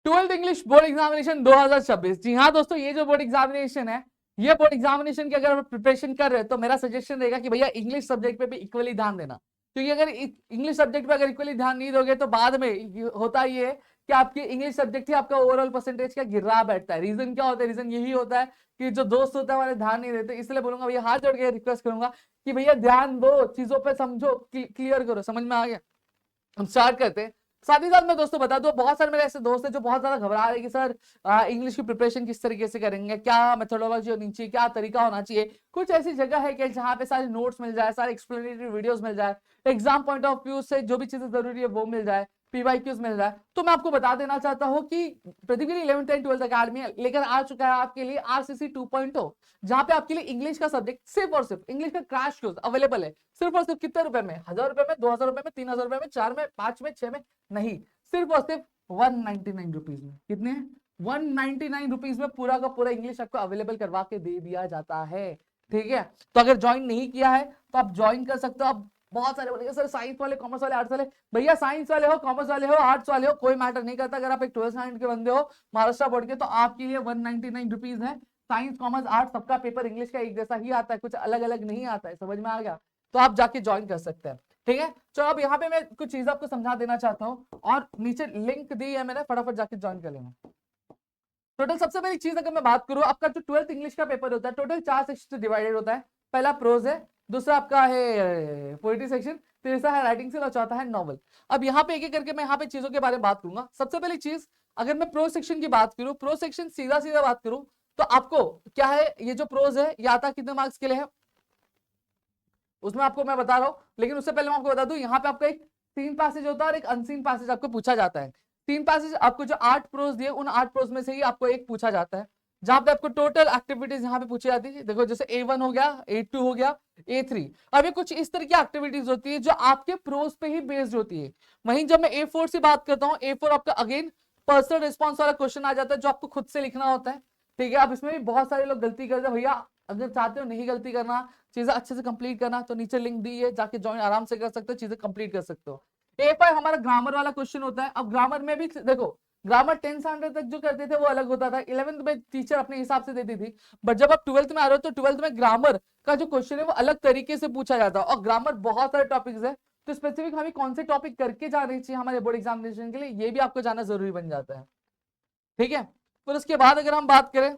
Twelfth English board examination 2026। जी हाँ दोस्तों, ये जो बोर्ड एग्जामिनेशन है, ये बोर्ड एग्जामिनेशन की अगर आप प्रिपरेशन कर रहे हो तो मेरा सजेशन रहेगा कि भैया इंग्लिश सब्जेक्ट पे भी इक्वली ध्यान देना। क्योंकि अगर इंग्लिश सब्जेक्ट पे अगर इक्वली ध्यान नहीं दोगे तो बाद में होता ये है कि आपकी इंग्लिश सब्जेक्ट ही आपका ओवरऑल परसेंटेज का गिरा बैठता है। रीजन क्या होता है? रीजन यही होता है कि जो दोस्त होता है हमारे ध्यान नहीं देते। इसलिए बोलूंगा भैया, हाथ जोड़ के रिक्वेस्ट करूंगा कि भैया ध्यान दो, चीजों पे समझो, क्लियर करो। समझ में आ गया? हम स्टार्ट करते हैं। साथ ही साथ मैं दोस्तों बता दूं, बहुत सारे मेरे ऐसे दोस्त हैं जो बहुत ज्यादा घबरा रहे हैं कि सर इंग्लिश की प्रिपरेशन किस तरीके से करेंगे, क्या मेथोडोलॉजी होनी चाहिए, क्या तरीका होना चाहिए। कुछ ऐसी जगह है कि जहाँ पे सारे नोट्स मिल जाए, सारे एक्सप्लेनेटरी वीडियोस मिल जाए, एग्जाम पॉइंट ऑफ व्यू से जो भी चीजें जरूरी है वो मिल जाए, पीवाईक्यूज मिल जाए। तो मैं आपको बता देना चाहता हूँ कि प्रदीप गिरी 11th एंड 12th अकेडमी लेकर आ चुका है आपके लिए आरसीसी 2.0, जहां पे आपके लिए इंग्लिश का सब्जेक्ट सिर्फ और सिर्फ इंग्लिश का क्रैश कोर्स अवेलेबल है। सिर्फ और सिर्फ कितने रुपए में? 1000 रुपए में, 2000 रुपए में, 3000 रुपए में, 4 में, 5 में, 6 में? नहीं, सिर्फ और सिर्फ 199 रुपीज में। कितने? 199 रुपीज में पूरा का पूरा इंग्लिश आपको अवेलेबल करवा के दे दिया जाता है। ठीक है, तो अगर ज्वाइन नहीं किया है तो आप ज्वाइन कर सकते हो। आप बहुत सारे बोलेंगे सर साइंस वाले, कॉमर्स वाले, आर्ट्स वाले। भैया साइंस वाले हो, कॉमर्स वाले हो, आर्ट्स वाले हो, कोई मैटर नहीं करता। अगर आप एक 12th स्टैंडर्ड के बंदे हो महाराष्ट्र बोर्ड के, तो आपके लिए 199 रुपीज है। साइंस, कॉमर्स, आर्ट्स सबका पेपर इंग्लिश का एक जैसा ही आता है, कुछ अलग अलग नहीं आता है। समझ में आ गया? तो आप जाके ज्वाइन कर सकते हैं। ठीक है, चलो अब यहाँ पे मैं कुछ चीज आपको समझा देना चाहता हूँ और नीचे लिंक दी है मैंने, फटाफट जाके ज्वाइन कर लेना। टोटल सबसे पहली चीज अगर मैं बात करूं, आपका जो 12th इंग्लिश का पेपर होता है टोटल 4 सेक्शन से डिवाइडेड होता है। पहला प्रोज है, दूसरा आपका है पोएट्री सेक्शन, तीसरा है राइटिंग स्किल और चौथा है नॉवल। अब यहाँ पे एक एक करके मैं यहाँ पे चीजों के बारे में बात करूंगा। सबसे पहली चीज, अगर मैं प्रोज सेक्शन की बात करूं, प्रोज सेक्शन सीधा सीधा बात करूं तो आपको क्या है, ये जो प्रोज है ये आता कितने मार्क्स के लिए है उसमें आपको मैं बता रहा हूं। लेकिन उससे पहले मैं आपको बता दूं, यहाँ पे आपका एक सीन पैसेज होता है और एक अनसीन पैसेज आपको पूछा जाता है। तीन पैसेज आपको जो 8 प्रोज दिए, उन 8 प्रोज में से ही आपको एक पूछा जाता है, जहां पे आपको टोटल एक्टिविटीज यहाँ पे पूछी जाती है। देखो जैसे A1 हो गया, A2 हो गया, A3। अब ये कुछ इस तरह की एक्टिविटीज होती है जो आपके प्रोज पे ही बेस्ड होती है। वहीं जब मैं A4 से बात करता हूँ, A4 आपका अगेन पर्सनल रिस्पॉन्स वाला क्वेश्चन आ जाता है जो आपको खुद से लिखना होता है। ठीक है, अब इसमें भी बहुत सारे लोग गलती करते हैं। भैया अगर चाहते हो नहीं गलती करना, चीजें अच्छे से कंप्लीट करना, तो नीचे लिंक दी है, जाके ज्वाइन आराम से कर सकते हो, चीजें कंप्लीट कर सकते हो। A5 हमारा ग्रामर वाला क्वेश्चन होता है। अब ग्रामर में भी देखो, ग्रामर 10th स्टैंडर्ड तक जो करते थे वो अलग होता था, 11th में टीचर अपने हिसाब से देती थी। बट जब आप 12th में आ रहे हो तो 12th में ग्रामर का जो क्वेश्चन है वो अलग तरीके से पूछा जाता है। और ग्रामर बहुत सारे टॉपिक्स है, तो स्पेसिफिक हमें कौन से टॉपिक करके जाने चाहिए हमारे बोर्ड एग्जामिनेशन के लिए, ये भी आपको जाना जरूरी बन जाता है। ठीक है, फिर उसके बाद अगर हम बात करें,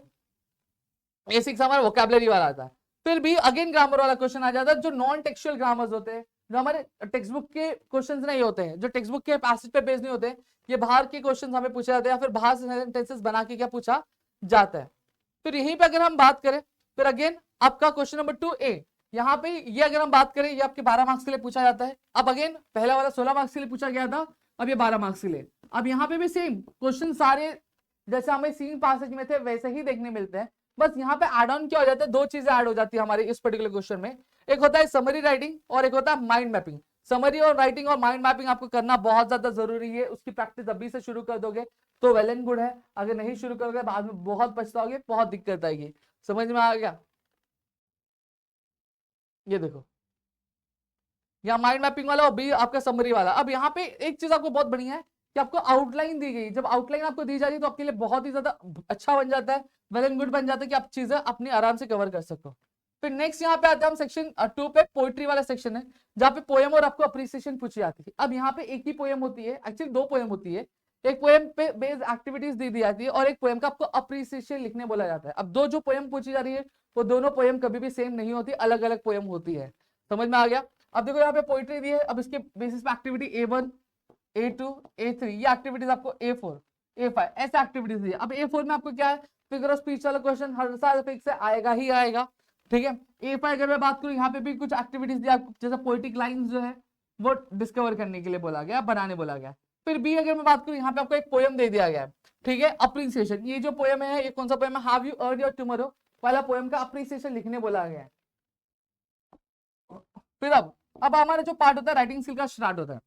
A6 हमारा वोकैबुलरी वाला आता है। फिर भी अगेन ग्रामर वाला क्वेश्चन आ जाता है, जो नॉन टेक्सुअल ग्रामर्स होते हैं, जो हमारे टेक्स्ट बुक के क्वेश्चंस नहीं होते हैं, जो टेक्स्ट बुक के पैसेज पे बेस नहीं होते, ये बाहर के क्वेश्चंस हमें पूछे जाते हैं या फिर बाहर से सेंटेंसेस बना के क्या पूछा जाता है। फिर यहीं पे अगर हम बात करें, फिर अगेन आपका क्वेश्चन नंबर 2A, यहाँ पे ये अगर हम बात करें, ये आपके 12 मार्क्स के लिए पूछा जाता है। अब अगेन पहला वाला 16 मार्क्स के लिए पूछा गया था, अब ये 12 मार्क्स के लिए। अब यहाँ पे भी सेम क्वेश्चन सारे जैसे हमें सीन पैसेज में थे वैसे ही देखने मिलते हैं। बस यहाँ पे एड ऑन क्या हो जाता है, दो चीजें ऐड हो जाती है हमारे इस पर्टिकुलर क्वेश्चन में। एक होता है समरी राइटिंग और एक होता है माइंड मैपिंग। समरी और राइटिंग और माइंड मैपिंग आपको करना बहुत ज्यादा जरूरी है। उसकी प्रैक्टिस अभी से शुरू कर दोगे तो वेल एंड गुड है, अगर नहीं शुरू करोगे बाद में बहुत पछताओगे, बहुत दिक्कत आएगी। समझ में आ गया? ये देखो, यहाँ माइंड मैपिंग वाला और बी आपका समरी वाला। अब यहाँ पे एक चीज आपको बहुत बढ़िया है कि आपको आउटलाइन दी गई। जब आउटलाइन आपको दी जा रही है तो आपके लिए बहुत ही ज्यादा अच्छा बन जाता है, वेल एंड गुड बन जाता है कि आप चीजें अपनी आराम से कवर कर सको। फिर नेक्स्ट यहाँ पे आते हैं हम सेक्शन 2 पे, पोइट्री वाला सेक्शन है, जहाँ पे पोएम और आपको अप्रिसिएशन पूछी जाती है। अब यहाँ पे एक ही पोएम होती है, एक्चुअली 2 पोएम होती है। एक पोएम पे बेस्ड एक्टिविटीज दी जाती है और एक पोएम का आपको अप्रिसिएशन लिखने बोला जाता है। अब दो जो पोएम पूछी जा रही है वो दोनों पोएम कभी भी सेम नहीं होती, अलग अलग पोएम होती है। समझ में आ गया? अब देखो यहाँ पे पोइट्री दी है, अब इसके बेसिस पे एक्टिविटी A1, A2, A3, ये एक्टिविटीज आपको A4, A5 ऐसे एक्टिविटीज दी है। अब A4 में आपको क्या है, फिगर ऑफ स्पीच वाला क्वेश्चन हर साल फिक्स से आएगा ही आएगा। ठीक है, A5 अगर मैं बात करूं, यहाँ पे भी कुछ एक्टिविटीज दी आपको, जैसे पोएटिक लाइंस जो है वो डिस्कवर करने के लिए बोला गया, बनाने बोला गया। फिर B अगर मैं बात करूं, यहाँ पे आपको एक पोएम दे दिया गया है। ठीक है, अप्रिसिएशन, ये जो पोएम है ये कौन सा पोएम है, have you earn your tomorrow वाला पोएम का अप्रिसिएशन लिखने बोला गया है। फिर अब हमारा जो पार्ट होता है राइटिंग स्किल का स्टार्ट होता है।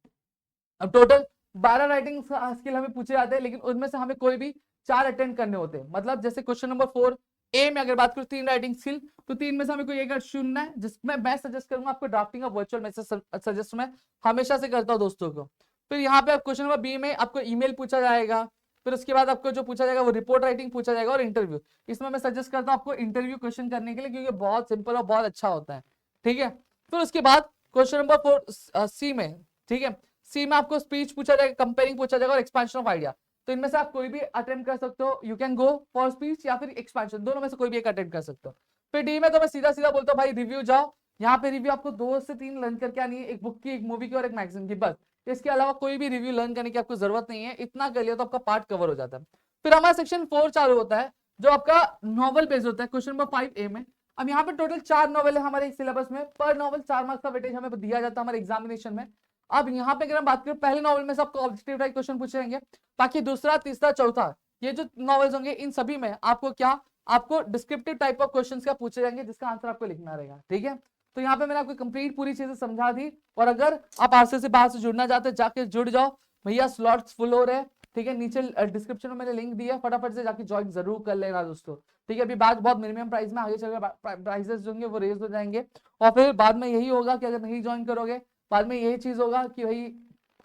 अब टोटल 12 राइटिंग स्किल हमें पूछे जाते हैं, लेकिन उनमें से हमें कोई भी 4 अटेंड करने होते हैं। मतलब जैसे क्वेश्चन नंबर 4A में अगर बात करूं 3 राइटिंग स्किल, तो 3 में से हमें कोई एक चुनना है, जिसमें मैं सजेस्ट करूंगा आपको drafting of virtual message suggest मैं हमेशा से करता हूं दोस्तों को। फिर यहाँ पे क्वेश्चन नंबर B में आपको ईमेल पूछा जाएगा, फिर उसके बाद आपको जो पूछा जाएगा वो रिपोर्ट राइटिंग पूछा जाएगा और इंटरव्यू। इसमें मैं सजेस्ट करता हूँ आपको इंटरव्यू क्वेश्चन करने के लिए, क्योंकि बहुत सिंपल और बहुत अच्छा होता है, ठीक है। फिर उसके बाद क्वेश्चन नंबर 4 सी में, ठीक है, सी में आपको स्पीच पूछा जाएगा, कंपेयरिंग पूछा जाएगा और एक्सपेंशन ऑफ आइडिया। तो इनमें से आप कोई भी अटेम्प्ट कर सकते हो, you can go for speech या फिर एक्सपेंशन, दोनों में से कोई भी एक अटेम्प्ट कर सकते हो। फिर डी में तो मैं सीधा सीधा बोलता हूँ भाई रिव्यू जाओ, यहाँ पे रिव्यू आपको 2 से 3 लर्न करके आनी है, एक बुक की, एक मूवी की और एक मैगजीन की, बस। इसके अलावा कोई भी रिव्यू लर्न करने की आपको जरूरत नहीं है, इतना कर लिया तो आपका पार्ट कवर हो जाता है। फिर हमारा सेक्शन 4 चालू होता है, जो आपका नॉवल बेस्ड होता है, क्वेश्चन नंबर 5A में। अब यहाँ पे टोटल 4 नॉवल है हमारे सिलेबस में, पर नॉवल 4 मार्क्स का वेटेज हमें दिया जाता है हमारे एग्जामिनेशन में। अब यहाँ पे अगर हम बात करें, पहले नॉवल में से आपको ऑब्जेक्टिव टाइप क्वेश्चन पूछे जाएंगे, बाकी दूसरा, तीसरा, चौथा, ये जो नॉवेल्स होंगे इन सभी में आपको क्या, आपको डिस्क्रिप्टिव टाइप ऑफ क्वेश्चंस क्या पूछे जाएंगे, जिसका आंसर आपको लिखना रहेगा, ठीक है। तो यहाँ पे मैंने आपको कंप्लीट पूरी चीजें समझा दी। और अगर आप आरसे से बाहर से जुड़ना चाहते हैं, जाके जुड़ जाओ भैया, स्लॉट्स फुल हो रहे हैं, ठीक है। नीचे डिस्क्रिप्शन में मैंने लिंक दिया है, फटाफट से जाके ज्वाइन जरूर कर लेना दोस्तों, ठीक है। अभी बात बहुत मिनिमम प्राइस में, आगे चलकर प्राइसेस जो होंगे वो रेज हो जाएंगे, और फिर बाद में यही होगा कि अगर नहीं ज्वाइन करोगे, बाद में यही चीज होगा कि भाई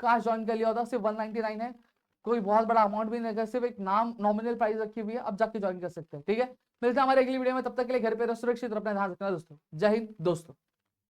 काश ज्वाइन कर लिया होता, सिर्फ 199 है, कोई बहुत बड़ा अमाउंट भी नहीं है, सिर्फ एक नाम नॉमिनल प्राइस रखी हुई है, अब जाके ज्वाइन कर सकते हैं, ठीक है। मिलते हैं हमारे अगली वीडियो में, तब तक के लिए घर पे रहो सुरक्षित और अपना ध्यान रखना दोस्तों। जय हिंद दोस्तों।